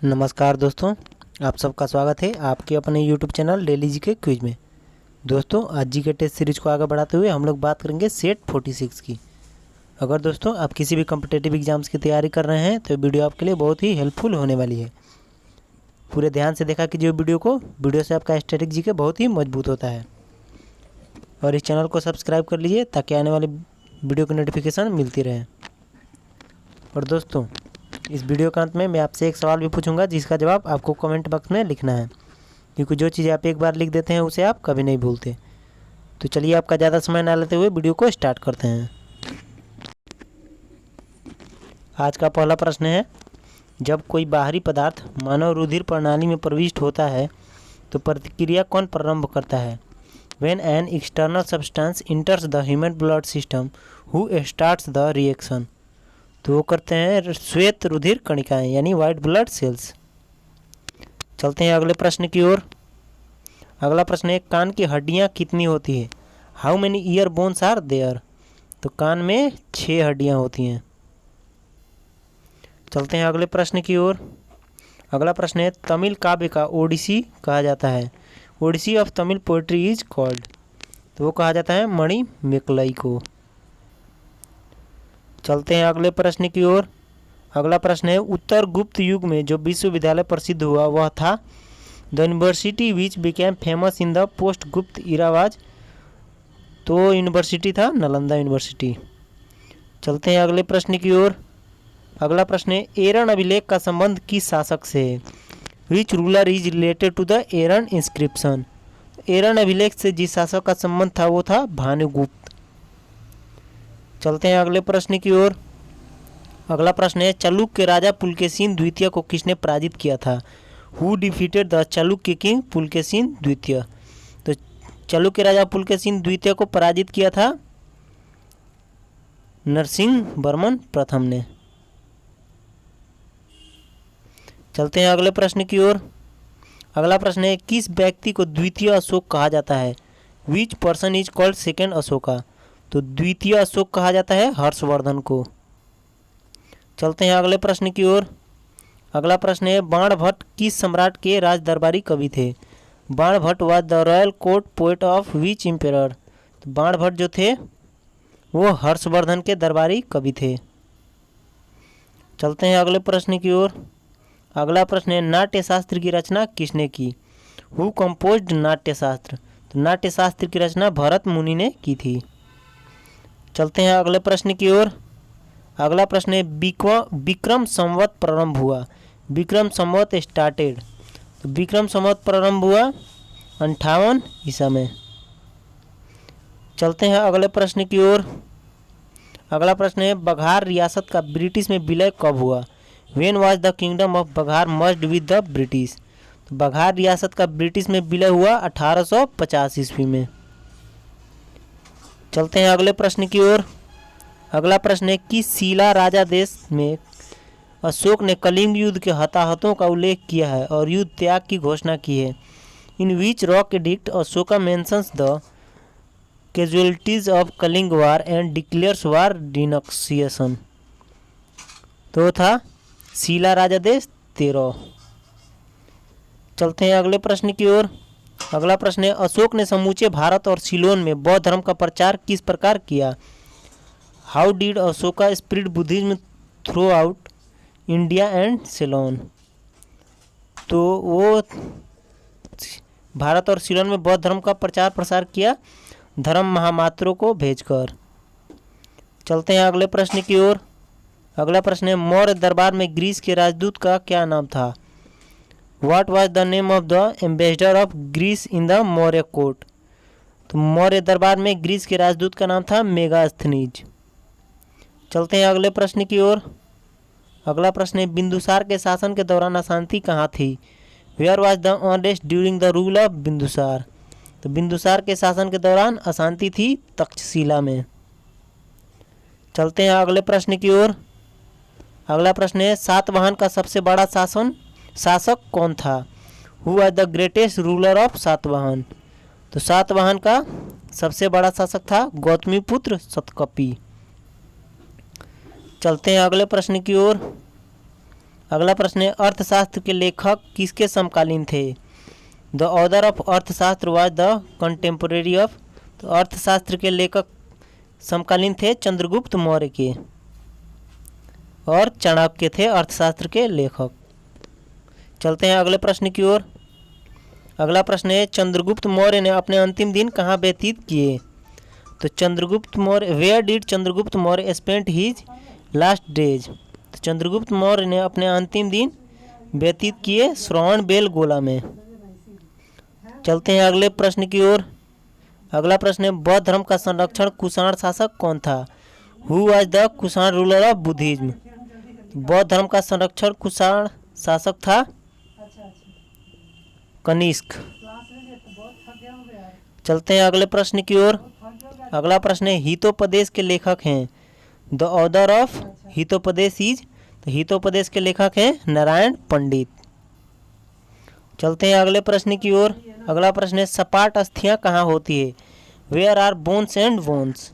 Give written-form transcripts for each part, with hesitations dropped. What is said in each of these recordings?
नमस्कार दोस्तों, आप सबका स्वागत है आपके अपने YouTube channel daily GK quiz में। दोस्तों, आज जीके टेस्ट सीरीज को आगे बढ़ाते हुए हम लोग बात करेंगे सेट 46 की। अगर दोस्तों आप किसी भी कॉम्पिटिटिव एग्जाम्स की तैयारी कर रहे हैं तो वीडियो आपके लिए बहुत ही हेल्पफुल होने वाली है। पूरे ध्यान से देखा कीजिए वीडियो से आपका स्टैटिक जीके बहुत ही मजबूत होता है। और इस चैनल को सब्सक्राइब कर लीजिए ताकि आने वाले वीडियो की नोटिफिकेशन मिलती रहे। और दोस्तों, इस वीडियो के अंत में मैं आपसे एक सवाल भी पूछूंगा जिसका जवाब आपको कमेंट बॉक्स में लिखना है, क्योंकि जो चीज़ें आप एक बार लिख देते हैं उसे आप कभी नहीं भूलते। तो चलिए आपका ज़्यादा समय ना लेते हुए वीडियो को स्टार्ट करते हैं। आज का पहला प्रश्न है, जब कोई बाहरी पदार्थ मानव रुधिर प्रणाली में प्रविष्ट होता है तो प्रतिक्रिया कौन प्रारंभ करता है? When an external substance enters the human blood system, who starts the reaction? तो वो करते हैं श्वेत रुधिर कणिकाएं यानी वाइट ब्लड सेल्स। चलते हैं अगले प्रश्न की ओर। अगला प्रश्न है, कान की हड्डियां कितनी होती है? How many ear bones are there? तो कान में 6 हड्डियां होती हैं। चलते हैं अगले प्रश्न की ओर। अगला प्रश्न है, तमिल काव्य का ओडिसी कहा जाता है। Odyssey of Tamil poetry is called. तो वो कहा जाता है मणि मेकलई को। चलते हैं अगले प्रश्न की ओर। अगला प्रश्न है, उत्तर गुप्त युग में जो विश्वविद्यालय प्रसिद्ध हुआ वह था। The university which became famous in the post गुप्त इरा वाज। तो यूनिवर्सिटी था नालंदा यूनिवर्सिटी। चलते हैं अगले प्रश्न की ओर। अगला प्रश्न है, एरन अभिलेख का संबंध किस शासक से है? Which ruler is related to the Eran inscription. Eran अभिलेख से जिस शासक का संबंध था वो था भानुगुप्त। चलते हैं अगले प्रश्न की ओर। अगला प्रश्न है, चालुक्य राजा पुलकेशिन द्वितीय को किसने पराजित किया था? Who defeated the Chalukya king Pulakeshin द्वितीय। तो चालुक्य राजा पुलकेशिन द्वितीय को पराजित किया था नरसिंह वर्मन प्रथम ने। चलते हैं अगले प्रश्न की ओर। अगला प्रश्न है, किस व्यक्ति को द्वितीय अशोक कहा जाता है? Which person is called second Ashoka. तो द्वितीय अशोक कहा जाता है हर्षवर्धन को। चलते हैं अगले प्रश्न की ओर। अगला प्रश्न है, बाणभट्ट किस सम्राट के राज दरबारी कवि थे? Banabhatta was the royal court poet of which emperor. तो बाणभट्ट जो थे वो हर्षवर्धन के दरबारी कवि थे। चलते हैं अगले प्रश्न की ओर। अगला प्रश्न है, नाट्य शास्त्र की रचना किसने की? हु कंपोज्ड नाट्य शास्त्र। तो नाट्य शास्त्र की रचना भरत मुनि ने की थी। चलते हैं अगले प्रश्न की ओर। अगला प्रश्न है, विक्रम संवत प्रारंभ हुआ। विक्रम संवत स्टार्टेड। तो विक्रम संवत प्रारंभ हुआ 58 ईसा में। चलते हैं अगले प्रश्न की ओर। अगला प्रश्न है, बघार रियासत का ब्रिटिश में विलय कब हुआ? When was the kingdom of Baghar merged with the British. तो बघार रियासत का ब्रिटिश में विलय हुआ 1850 ईस्वी में। चलते हैं अगले प्रश्न की ओर। अगला प्रश्न है, कि शिला राजा देश में अशोक ने कलिंग युद्ध के हताहतों का उल्लेख किया है और युद्ध त्याग की घोषणा की है। In which rock edict Ashoka mentions the casualties of Kalinga war and declares war denunciation. तो था शिला राजा देश 13। चलते हैं अगले प्रश्न की ओर। अगला प्रश्न है, अशोक ने समूचे भारत और सिलोन में बौद्ध धर्म का प्रचार किस प्रकार किया? How did Ashoka spread Buddhism through out India and Ceylon. तो वो भारत और सिलोन में बौद्ध धर्म का प्रचार प्रसार किया धर्म महामात्रों को भेजकर। चलते हैं अगले प्रश्न की ओर। अगला प्रश्न है, मौर्य दरबार में ग्रीस के राजदूत का क्या नाम था? What was the name of the ambassador of Greece in the Maurya court. तो मौर्य दरबार में ग्रीस के राजदूत का नाम था मेगास्थनीज। चलते हैं अगले प्रश्न की ओर। अगला प्रश्न है, बिंदुसार के शासन के दौरान अशांति कहाँ थी? Where was the unrest during the rule of Bindusara. तो बिंदुसार के शासन के दौरान अशांति थी तक्षशिला में। चलते हैं अगले प्रश्न की ओर। अगला प्रश्न है, सातवाहन का सबसे बड़ा शासक कौन था? Who was the greatest ruler of Satavahana. तो सातवाहन का सबसे बड़ा शासक था गौतमीपुत्र सतकपि। चलते हैं अगले प्रश्न की ओर। अगला प्रश्न है अर्थशास्त्र के लेखक किसके समकालीन थे? द ऑथर ऑफ अर्थशास्त्र वाज द कंटेम्पोरेरी ऑफ। तो अर्थशास्त्र के लेखक समकालीन थे चंद्रगुप्त मौर्य के, और चाणक्य थे अर्थशास्त्र के लेखक। चलते हैं अगले प्रश्न की ओर। अगला प्रश्न है चंद्रगुप्त मौर्य ने अपने अंतिम दिन कहाँ व्यतीत किए? तो Chandragupta Maurya, where did Chandragupta Maurya spent his last days? तो चंद्रगुप्त मौर्य ने अपने अंतिम दिन व्यतीत किए श्रवण बेलगोला में। चलते हैं अगले प्रश्न की ओर। अगला प्रश्न है बौद्ध धर्म का संरक्षण कुषाण शासक कौन था? Who was the Kushan ruler of Buddhism? बौद्ध धर्म का संरक्षण कुषाण शासक था कनिष्क। चलते हैं अगले प्रश्न की ओर। अगला प्रश्न है हितोपदेश के लेखक हैं? The author of Hitopadesha is. तो हितोपदेश के लेखक हैं नारायण पंडित। चलते हैं अगले प्रश्न की ओर। अगला प्रश्न है सपाट अस्थियां कहाँ होती है? Where are bones and bones?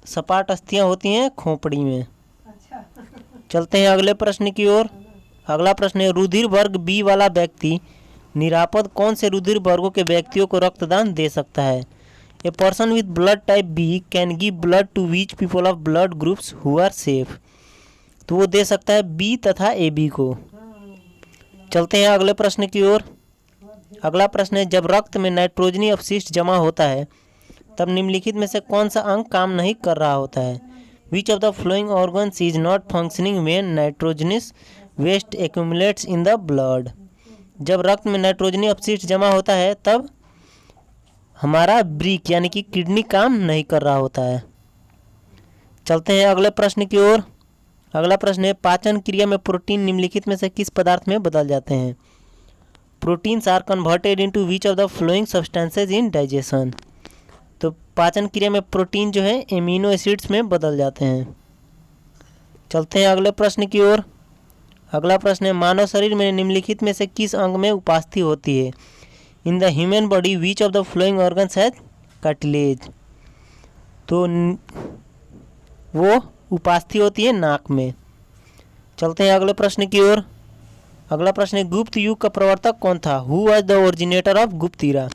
सपाट अस्थियां होती हैं खोपड़ी में। चलते हैं अगले प्रश्न की ओर। अगला प्रश्न है रुधिर वर्ग बी वाला व्यक्ति निरापद कौन से रुधिर वर्गों के व्यक्तियों को रक्तदान दे सकता है? A person with blood type B can give blood to which people of blood groups who are safe? तो वो दे सकता है बी तथा ए बी को। चलते हैं अगले प्रश्न की ओर। अगला प्रश्न है जब रक्त में नाइट्रोजनी अपशिष्ट जमा होता है तब निम्नलिखित में से कौन सा अंग काम नहीं कर रहा होता है? Which of the following organs is not functioning when nitrogenous waste accumulates in the blood? जब रक्त में नाइट्रोजनी अपशिष्ट जमा होता है तब हमारा ब्रीक यानी कि किडनी काम नहीं कर रहा होता है। चलते हैं अगले प्रश्न की ओर। अगला प्रश्न है पाचन क्रिया में प्रोटीन निम्नलिखित में से किस पदार्थ में बदल जाते हैं? Proteins are converted into which of the following substances in digestion? तो पाचन क्रिया में प्रोटीन जो है एमिनो एसिड्स में बदल जाते हैं। चलते हैं अगले प्रश्न की ओर। अगला प्रश्न है मानव शरीर में निम्नलिखित में से किस अंग में उपास्थि होती है? In the human body which of the following organs has cartilage? तो वो उपास्थि होती है नाक में। चलते हैं अगले प्रश्न की ओर। अगला प्रश्न है गुप्त युग का प्रवर्तक कौन था? Who was the originator of गुप्त इरा?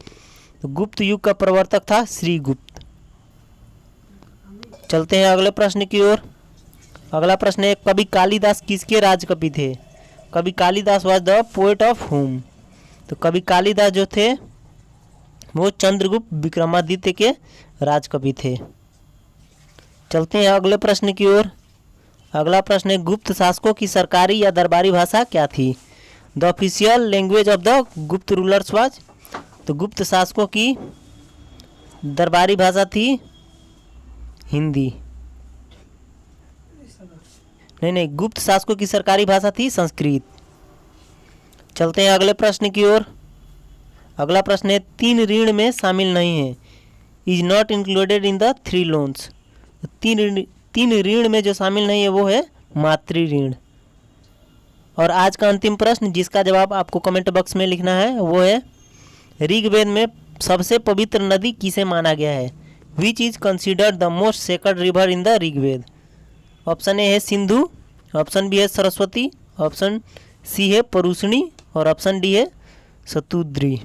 तो गुप्त युग का प्रवर्तक था श्रीगुप्त। चलते हैं अगले प्रश्न की ओर। अगला प्रश्न है कवि कालिदास किसके राजकवि थे? कवि Kalidas was the poet of हुम? तो कवि कालिदास जो थे वो चंद्रगुप्त विक्रमादित्य के राजकवि थे। चलते हैं अगले प्रश्न की ओर। अगला प्रश्न है गुप्त शासकों की सरकारी या दरबारी भाषा क्या थी? The official language of the गुप्त रूलर्स वाज? तो गुप्त शासकों की दरबारी भाषा थी हिंदी। नहीं, गुप्त शासकों की सरकारी भाषा थी संस्कृत। चलते हैं अगले प्रश्न की ओर। अगला प्रश्न है तीन ऋण में शामिल नहीं है? Is not included in the three loans? तीन ऋण में जो शामिल नहीं है वो है मातृ ऋण। और आज का अंतिम प्रश्न जिसका जवाब आपको कमेंट बॉक्स में लिखना है वो है ऋग्वेद में सबसे पवित्र नदी किसे माना गया है? Which is considered the most sacred river in the Rigveda? Option A है सिंधु, ऑप्शन बी है सरस्वती, ऑप्शन सी है परुष्णी और ऑप्शन डी है सतुद्री।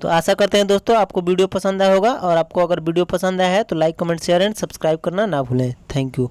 तो आशा करते हैं दोस्तों आपको वीडियो पसंद आया होगा, और आपको अगर वीडियो पसंद आया है तो like comment share and subscribe करना ना भूलें। Thank you.